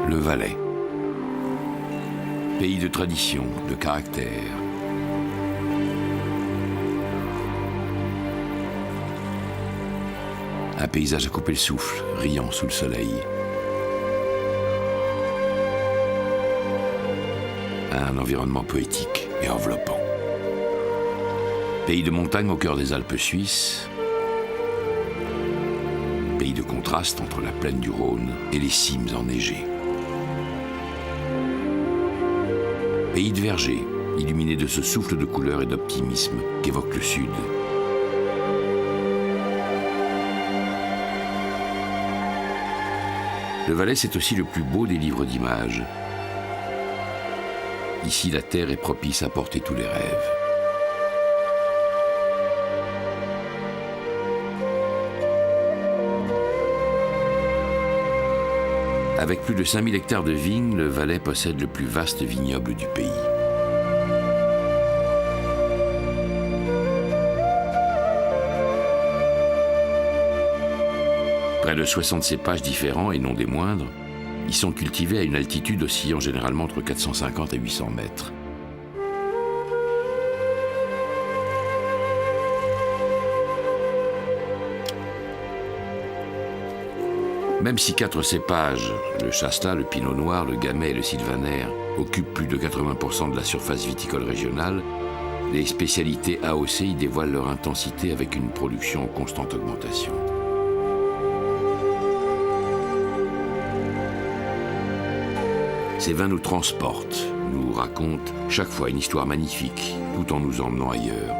Le Valais. Pays de tradition, de caractère. Un paysage à couper le souffle, riant sous le soleil. Un environnement poétique et enveloppant. Pays de montagne au cœur des Alpes suisses. Pays de contraste entre la plaine du Rhône et les cimes enneigées. Pays de vergers, illuminé de ce souffle de couleur et d'optimisme qu'évoque le Sud. Le Valais, c'est aussi le plus beau des livres d'images. Ici, la terre est propice à porter tous les rêves. Avec plus de 5000 hectares de vignes, le Valais possède le plus vaste vignoble du pays. Près de 60 cépages différents, et non des moindres, ils sont cultivés à une altitude oscillant généralement entre 450 et 800 mètres. Même si 4 cépages, le Chasselas, le Pinot Noir, le Gamay et le Sylvaner, occupent plus de 80% de la surface viticole régionale, les spécialités AOC y dévoilent leur intensité avec une production en constante augmentation. Ces vins nous transportent, nous racontent chaque fois une histoire magnifique, tout en nous emmenant ailleurs.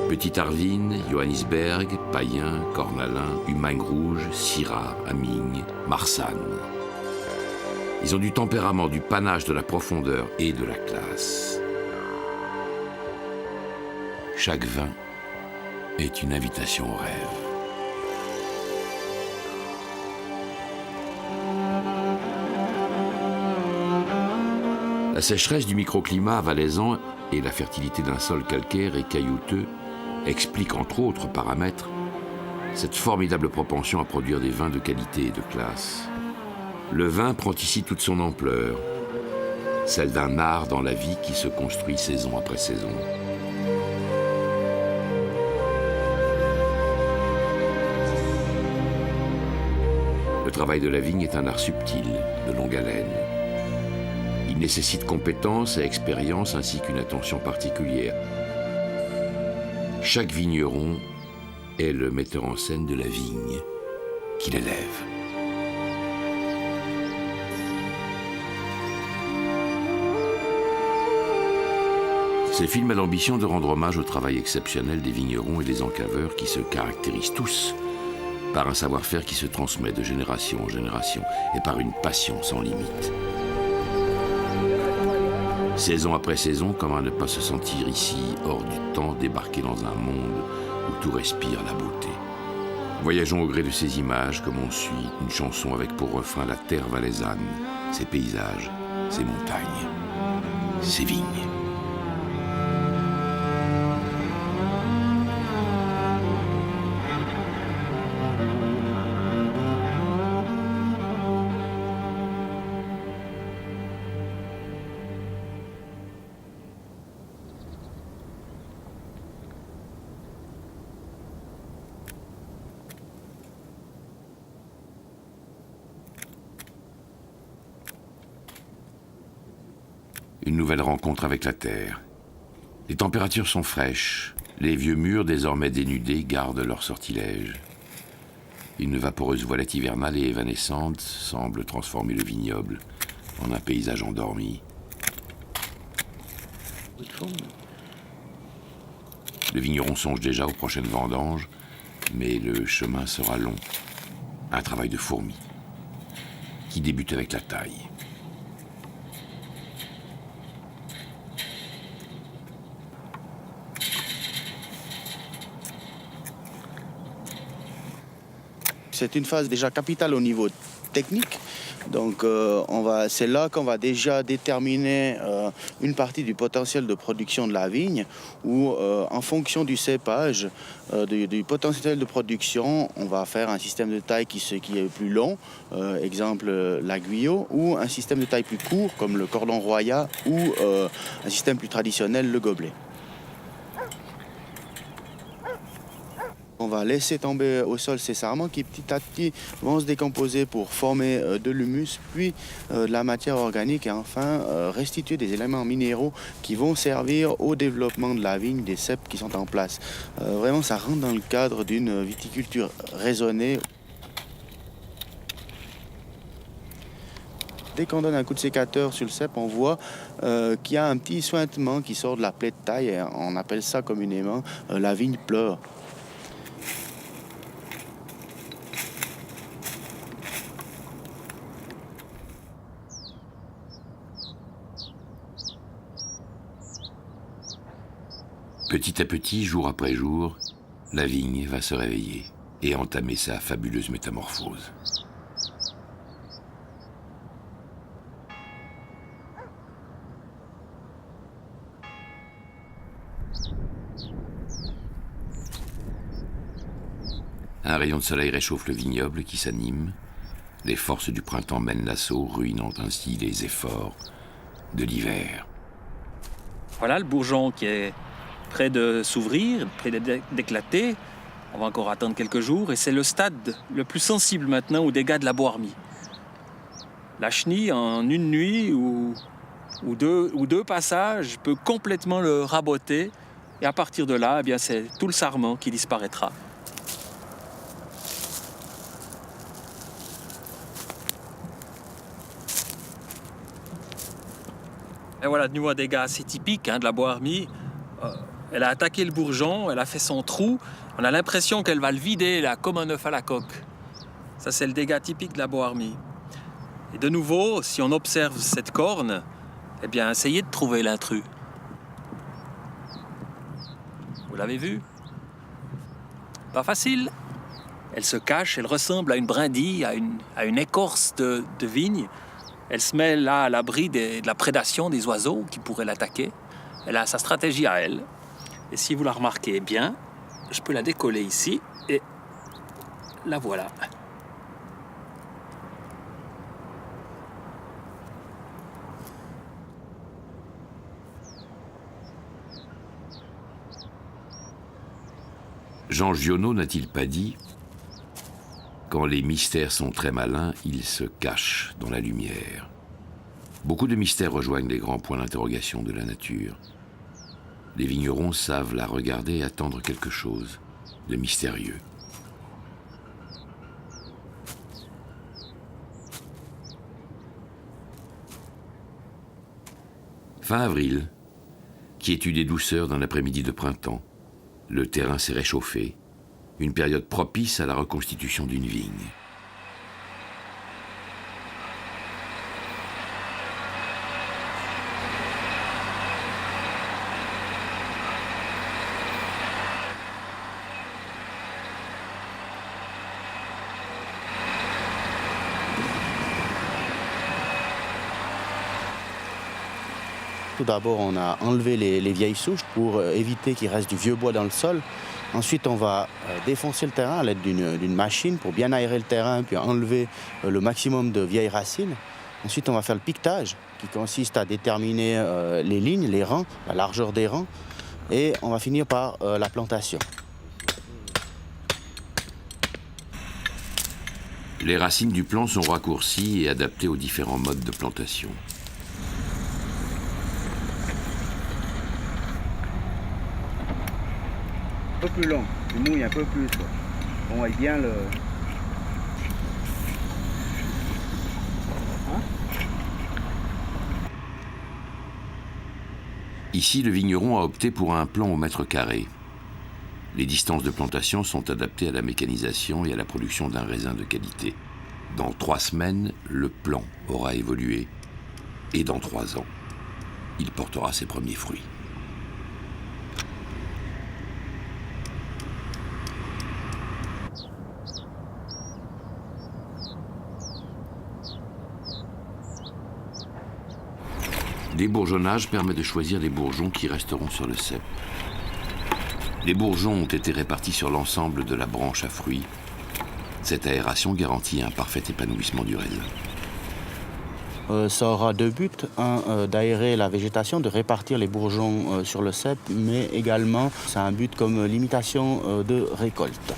Petit Arvin, Johannisberg, Payen, Cornalin, Humagne Rouge, Syrah, Aming, Marsanne. Ils ont du tempérament, du panache, de la profondeur et de la classe. Chaque vin est une invitation au rêve. La sécheresse du microclimat valaisan et la fertilité d'un sol calcaire et caillouteux expliquent entre autres paramètres cette formidable propension à produire des vins de qualité et de classe. Le vin prend ici toute son ampleur, celle d'un art dans la vie qui se construit saison après saison. Le travail de la vigne est un art subtil, de longue haleine. Il nécessite compétence et expérience ainsi qu'une attention particulière. Chaque vigneron est le metteur en scène de la vigne qu'il élève. Ce film a l'ambition de rendre hommage au travail exceptionnel des vignerons et des encaveurs qui se caractérisent tous par un savoir-faire qui se transmet de génération en génération et par une passion sans limite. Saison après saison, comment ne pas se sentir ici, hors du temps, débarqué dans un monde où tout respire la beauté. Voyageons au gré de ces images, comme on suit une chanson avec pour refrain la terre valaisanne, ses paysages, ses montagnes, ses vignes. Une nouvelle rencontre avec la terre. Les températures sont fraîches. Les vieux murs, désormais dénudés, gardent leur sortilège. Une vaporeuse voilette hivernale et évanescente semble transformer le vignoble en un paysage endormi. Le vigneron songe déjà aux prochaines vendanges, mais le chemin sera long. Un travail de fourmi qui débute avec la taille. C'est une phase déjà capitale au niveau technique. Donc c'est là qu'on va déjà déterminer une partie du potentiel de production de la vigne où en fonction du cépage, du potentiel de production, on va faire un système de taille qui est plus long, exemple la Guyot, ou un système de taille plus court comme le cordon royal ou un système plus traditionnel, le gobelet. On va laisser tomber au sol ces sarments qui petit à petit vont se décomposer pour former de l'humus, puis de la matière organique et enfin restituer des éléments minéraux qui vont servir au développement de la vigne, des cèpes qui sont en place. Vraiment, ça rentre dans le cadre d'une viticulture raisonnée. Dès qu'on donne un coup de sécateur sur le cep, on voit qu'il y a un petit sointement qui sort de la plaie de taille et on appelle ça communément la vigne pleure. Petit à petit, jour après jour, la vigne va se réveiller et entamer sa fabuleuse métamorphose. Un rayon de soleil réchauffe le vignoble qui s'anime. Les forces du printemps mènent l'assaut, ruinant ainsi les efforts de l'hiver. Voilà le bourgeon qui est près de s'ouvrir, près d'éclater. On va encore attendre quelques jours et c'est le stade le plus sensible maintenant aux dégâts de la boarmie. La chenille, en une nuit ou deux passages, peut complètement le raboter et à partir de là, eh bien, c'est tout le sarment qui disparaîtra. Et voilà de nouveau un dégât assez typique de la boarmie. Elle a attaqué le bourgeon, elle a fait son trou. On a l'impression qu'elle va le vider là, comme un œuf à la coque. Ça, c'est le dégât typique de la boarmie. Et de nouveau, si on observe cette corne, eh bien, essayez de trouver l'intrus. Vous l'avez vu? Pas facile. Elle se cache, elle ressemble à une brindille, à une écorce de vigne. Elle se met là à l'abri de la prédation des oiseaux qui pourraient l'attaquer. Elle a sa stratégie à elle. Et si vous la remarquez bien, je peux la décoller ici et la voilà. Jean Giono n'a-t-il pas dit « Quand les mystères sont très malins, ils se cachent dans la lumière ». Beaucoup de mystères rejoignent les grands points d'interrogation de la nature. Les vignerons savent la regarder et attendre quelque chose de mystérieux. Fin avril, quiétude et douceur dans l'après-midi de printemps. Le terrain s'est réchauffé, une période propice à la reconstitution d'une vigne. Tout d'abord, on a enlevé les vieilles souches pour éviter qu'il reste du vieux bois dans le sol. Ensuite, on va défoncer le terrain à l'aide d'une machine pour bien aérer le terrain puis enlever le maximum de vieilles racines. Ensuite, on va faire le piquetage qui consiste à déterminer les lignes, les rangs, la largeur des rangs. Et on va finir par la plantation. Les racines du plant sont raccourcies et adaptées aux différents modes de plantation. Un peu plus long, tu mouilles un peu plus. On voit bien le... Ici, le vigneron a opté pour un plan au mètre carré. Les distances de plantation sont adaptées à la mécanisation et à la production d'un raisin de qualité. Dans 3 semaines, le plan aura évolué et dans 3 ans, il portera ses premiers fruits. Débourgeonnage permet de choisir les bourgeons qui resteront sur le cep. Les bourgeons ont été répartis sur l'ensemble de la branche à fruits. Cette aération garantit un parfait épanouissement du raisin. Ça aura deux buts. Un, d'aérer la végétation, de répartir les bourgeons sur le cep, mais également, c'est un but comme limitation de récolte.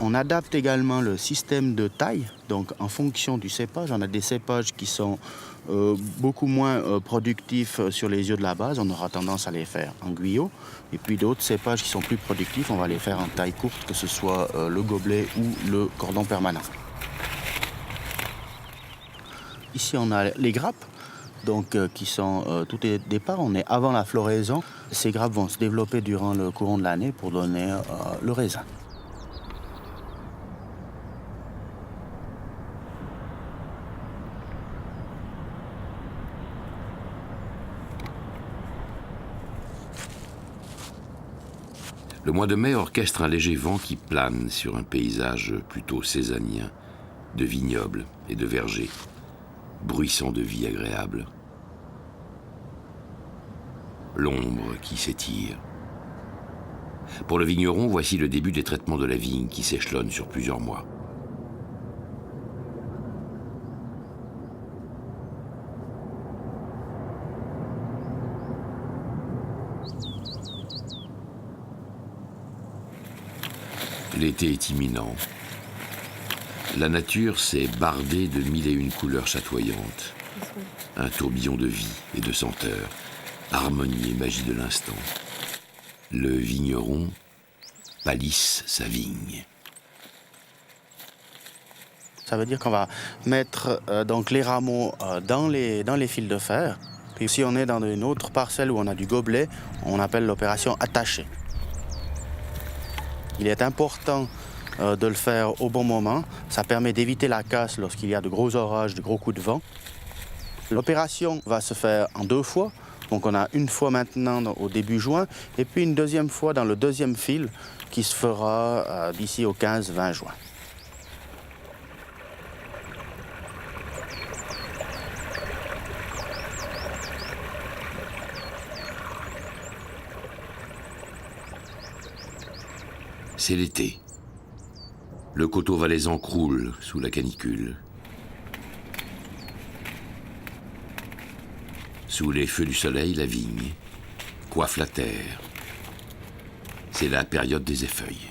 On adapte également le système de taille, donc en fonction du cépage. On a des cépages qui sont beaucoup moins productifs sur les yeux de la base. On aura tendance à les faire en guyot. Et puis d'autres cépages qui sont plus productifs, on va les faire en taille courte, que ce soit le gobelet ou le cordon permanent. Ici, on a les grappes, donc, qui sont tout au départ. On est avant la floraison. Ces grappes vont se développer durant le courant de l'année pour donner le raisin. Le mois de mai orchestre un léger vent qui plane sur un paysage plutôt césanien, de vignobles et de vergers, bruissant de vie agréable. L'ombre qui s'étire. Pour le vigneron, voici le début des traitements de la vigne qui s'échelonnent sur plusieurs mois. L'été est imminent. La nature s'est bardée de mille et une couleurs chatoyantes. Un tourbillon de vie et de senteur, harmonie et magie de l'instant. Le vigneron palisse sa vigne. Ça veut dire qu'on va mettre donc les rameaux dans les fils de fer. Puis si on est dans une autre parcelle où on a du gobelet, on appelle l'opération attachée. Il est important de le faire au bon moment. Ça permet d'éviter la casse lorsqu'il y a de gros orages, de gros coups de vent. L'opération va se faire en deux fois. Donc on a une fois maintenant au début juin et puis une deuxième fois dans le deuxième fil qui se fera d'ici au 15-20 juin. C'est l'été. Le coteau valaisan croule sous la canicule. Sous les feux du soleil, la vigne coiffe la terre. C'est la période des effeuilles.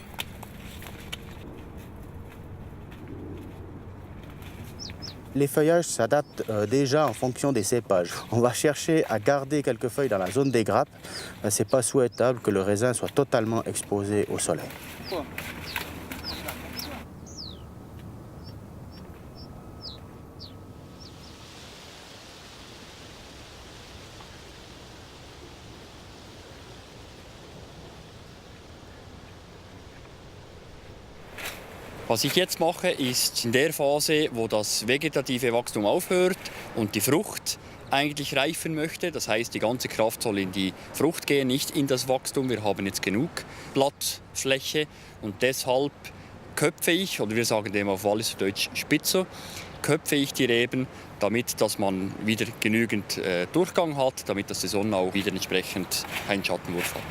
L'effeuillage s'adapte déjà en fonction des cépages. On va chercher à garder quelques feuilles dans la zone des grappes. Ce n'est pas souhaitable que le raisin soit totalement exposé au soleil. Was ich jetzt mache, ist in der Phase, wo das vegetative Wachstum aufhört und die Frucht eigentlich reifen möchte. Das heißt, die ganze Kraft soll in die Frucht gehen, nicht in das Wachstum. Wir haben jetzt genug Blattfläche und deshalb köpfe ich, oder wir sagen dem auf Walliser Deutsch Spitzer, köpfe ich die Reben, damit dass man wieder genügend Durchgang hat, damit dass die Sonne auch wieder entsprechend einen Schattenwurf hat.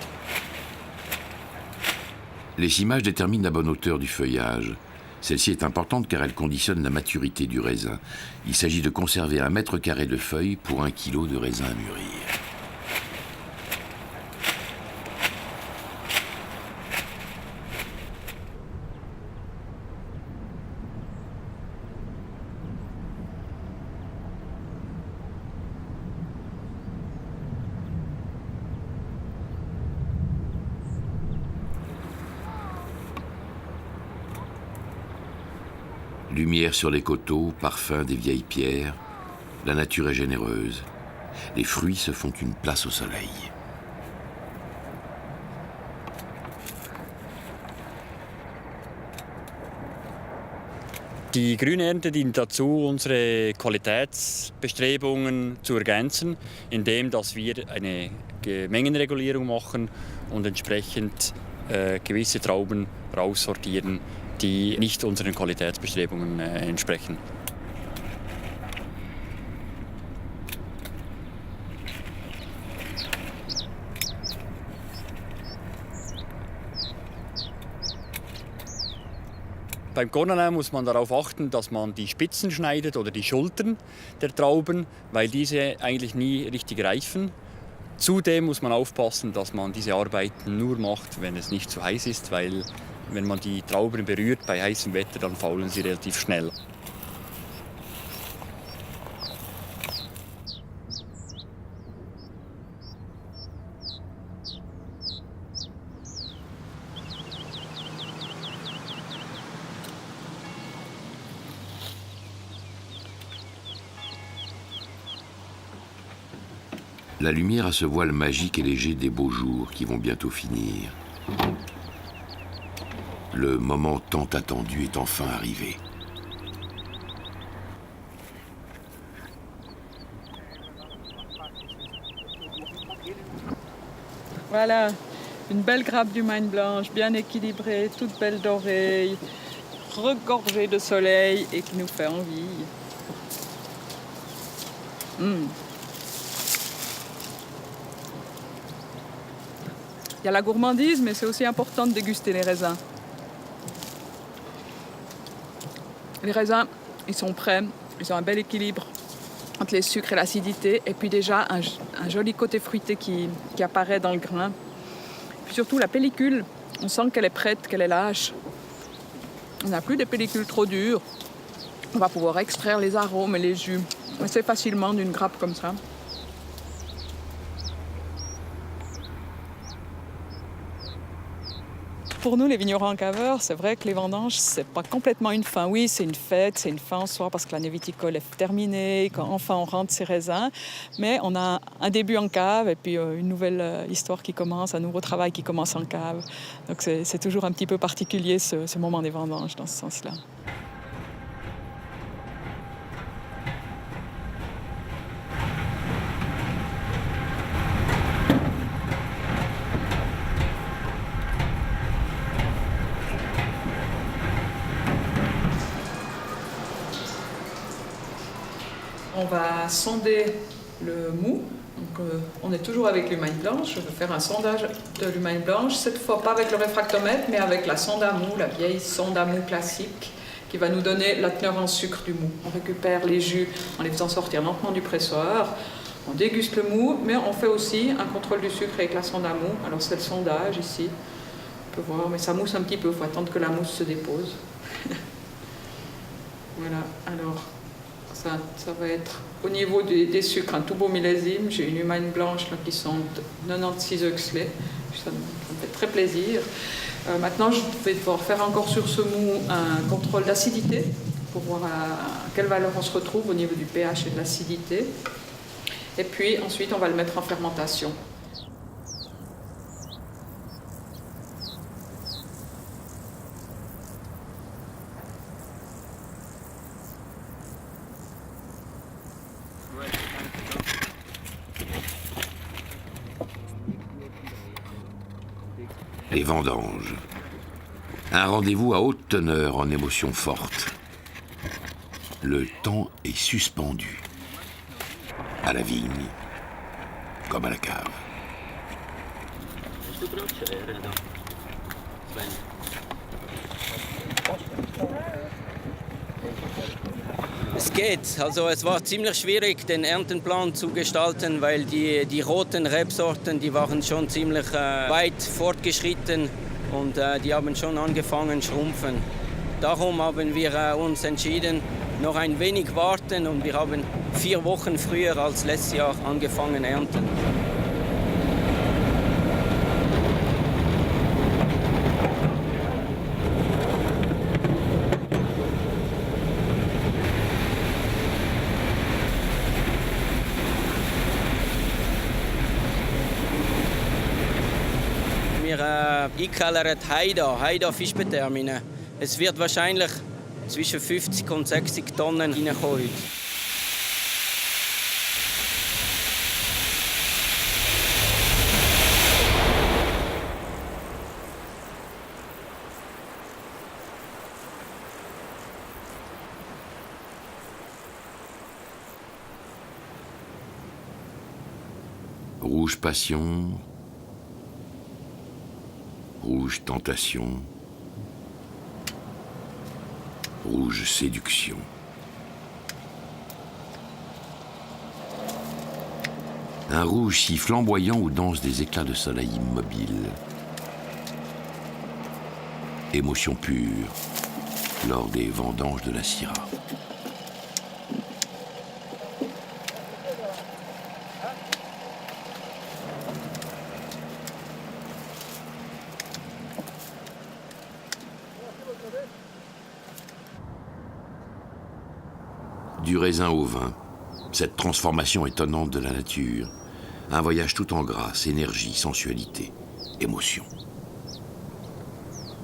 L'échimage détermine la bonne hauteur du feuillage. Celle-ci est importante car elle conditionne la maturité du raisin. Il s'agit de conserver 1 mètre carré de feuilles pour 1 kilo de raisin à mûrir. Lumière sur les coteaux, parfum des vieilles pierres, la nature est généreuse. Les fruits se font une place au soleil. Die Grünernte dient dazu, unsere Qualitätsbestrebungen zu ergänzen, indem dass wir eine Mengenregulierung machen und entsprechend gewisse Trauben raussortieren, die nicht unseren Qualitätsbestrebungen entsprechen. Beim Cornelin muss man darauf achten, dass man die Spitzen schneidet oder die Schultern der Trauben, weil diese eigentlich nie richtig reifen. Zudem muss man aufpassen, dass man diese Arbeiten nur macht, wenn es nicht zu heiß ist, weil wenn man die Trauben berührt bei heißem Wetter, dann faulen sie relativ schnell. La lumière a ce voile magique et léger des beaux jours qui vont bientôt finir. Le moment tant attendu est enfin arrivé. Voilà, une belle grappe du Maine blanche, bien équilibrée, toute belle dorée, regorgée de soleil et qui nous fait envie. Il y a la gourmandise, mais c'est aussi important de déguster les raisins. Les raisins, ils sont prêts, ils ont un bel équilibre entre les sucres et l'acidité, et puis déjà un joli côté fruité qui apparaît dans le grain. Puis surtout la pellicule, on sent qu'elle est prête, qu'elle est lâche. On n'a plus des pellicules trop dures. On va pouvoir extraire les arômes et les jus assez facilement d'une grappe comme ça. Pour nous, les vignerons en caveurs, c'est vrai que les vendanges, c'est pas complètement une fin. Oui, c'est une fête, c'est une fin en soi parce que l'année viticole est terminée, quand enfin on rentre ses raisins. Mais on a un début en cave et puis une nouvelle histoire qui commence, un nouveau travail qui commence en cave. Donc c'est toujours un petit peu particulier ce moment des vendanges dans ce sens-là. On va sonder le mou. Donc, on est toujours avec l'humaine blanche. Je vais faire un sondage de l'humaine blanche, cette fois pas avec le réfractomètre, mais avec la sonde à mou, la vieille sonde à mou classique, qui va nous donner la teneur en sucre du mou. On récupère les jus en les faisant sortir lentement du pressoir. On déguste le mou, mais on fait aussi un contrôle du sucre avec la sonde à mou. Alors c'est le sondage ici. On peut voir, mais ça mousse un petit peu. Il faut attendre que la mousse se dépose. Voilà, alors... Ça va être au niveau des sucres, un tout beau millésime. J'ai une humaine blanche là, qui sonde 96 Huxley. Ça me fait très plaisir. Maintenant, je vais devoir faire encore sur ce mou un contrôle d'acidité pour voir à quelle valeur on se retrouve au niveau du pH et de l'acidité. Et puis ensuite, on va le mettre en fermentation. Les vendanges. Un rendez-vous à haute teneur en émotions fortes. Le temps est suspendu. À la vigne, comme à la cave. Es geht. Also es war ziemlich schwierig, den Erntenplan zu gestalten, weil die roten Rebsorten, die waren schon ziemlich weit fortgeschritten und die haben schon angefangen zu schrumpfen. Darum haben wir uns entschieden, noch ein wenig warten und wir haben 4 Wochen früher als letztes Jahr angefangen ernten. Ich kallere Haida Fischbetermine. Es wird wahrscheinlich zwischen 50 und 60 Tonnen reinkommen heute. Rouge passion, rouge tentation, rouge séduction. Un rouge si flamboyant où dansent des éclats de soleil immobiles. Émotion pure lors des vendanges de la Syrah. Du raisin au vin, cette transformation étonnante de la nature, un voyage tout en grâce, énergie, sensualité, émotion.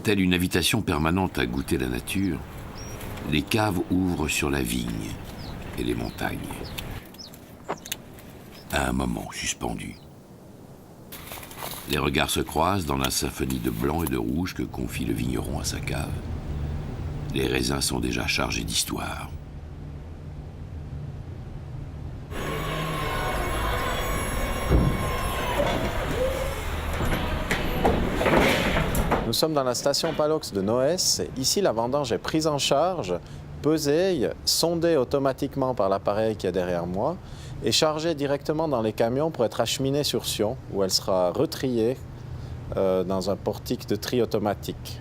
Telle une invitation permanente à goûter la nature, les caves ouvrent sur la vigne et les montagnes. À un moment suspendu. Les regards se croisent dans la symphonie de blanc et de rouge que confie le vigneron à sa cave. Les raisins sont déjà chargés d'histoire. Nous sommes dans la station Palox de Noès. Ici, la vendange est prise en charge, pesée, sondée automatiquement par l'appareil qui est derrière moi et chargée directement dans les camions pour être acheminée sur Sion, où elle sera retriée dans un portique de tri automatique.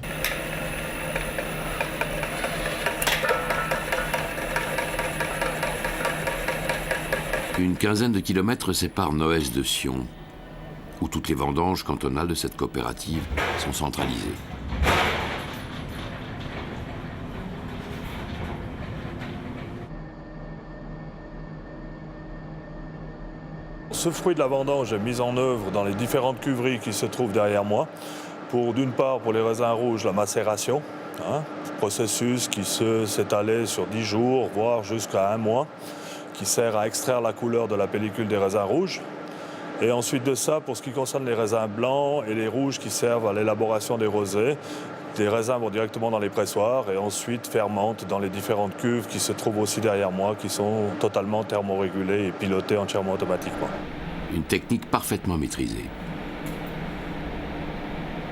Une quinzaine de kilomètres séparent Noès de Sion, où toutes les vendanges cantonales de cette coopérative sont centralisées. Ce fruit de la vendange est mis en œuvre dans les différentes cuveries qui se trouvent derrière moi. D'une part, pour les raisins rouges, la macération, processus qui s'étalait sur 10 jours, voire jusqu'à 1 mois, qui sert à extraire la couleur de la pellicule des raisins rouges. Et ensuite de ça, pour ce qui concerne les raisins blancs et les rouges qui servent à l'élaboration des rosés, les raisins vont directement dans les pressoirs et ensuite fermentent dans les différentes cuves qui se trouvent aussi derrière moi, qui sont totalement thermorégulées et pilotées entièrement automatiquement. Une technique parfaitement maîtrisée.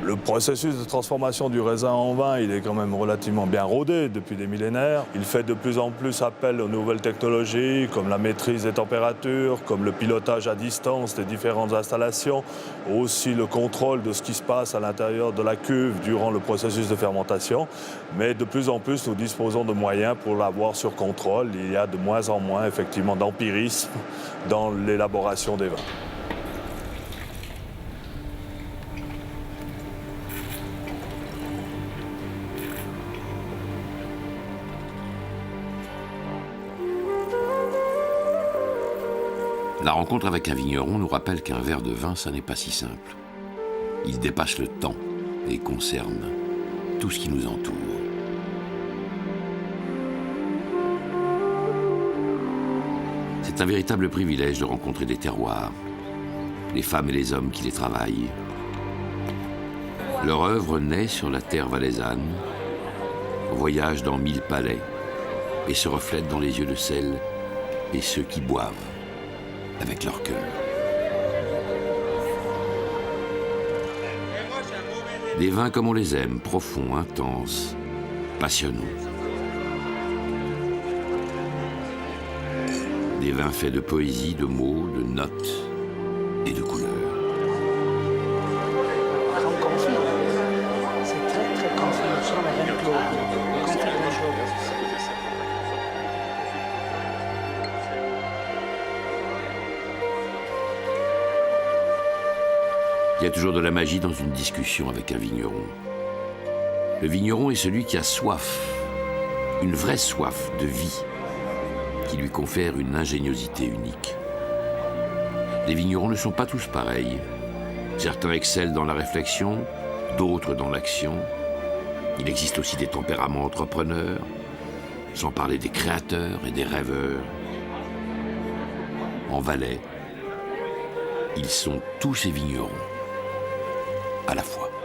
Le processus de transformation du raisin en vin, il est quand même relativement bien rodé depuis des millénaires. Il fait de plus en plus appel aux nouvelles technologies, comme la maîtrise des températures, comme le pilotage à distance des différentes installations, aussi le contrôle de ce qui se passe à l'intérieur de la cuve durant le processus de fermentation. Mais de plus en plus, nous disposons de moyens pour l'avoir sur contrôle. Il y a de moins en moins, effectivement, d'empirisme dans l'élaboration des vins. La rencontre avec un vigneron nous rappelle qu'un verre de vin, ça n'est pas si simple. Il dépasse le temps et concerne tout ce qui nous entoure. C'est un véritable privilège de rencontrer des terroirs, les femmes et les hommes qui les travaillent. Leur œuvre naît sur la terre valaisanne, voyage dans 1000 palais et se reflète dans les yeux de celles et ceux qui boivent avec leur cœur. Des vins comme on les aime, profonds, intenses, passionnants. Des vins faits de poésie, de mots, de notes et de couleurs. C'est très très confus sur la même claude. Il y a toujours de la magie dans une discussion avec un vigneron. Le vigneron est celui qui a soif, une vraie soif de vie, qui lui confère une ingéniosité unique. Les vignerons ne sont pas tous pareils. Certains excellent dans la réflexion, d'autres dans l'action. Il existe aussi des tempéraments entrepreneurs, sans parler des créateurs et des rêveurs. En Valais, ils sont tous ces vignerons, à la fois.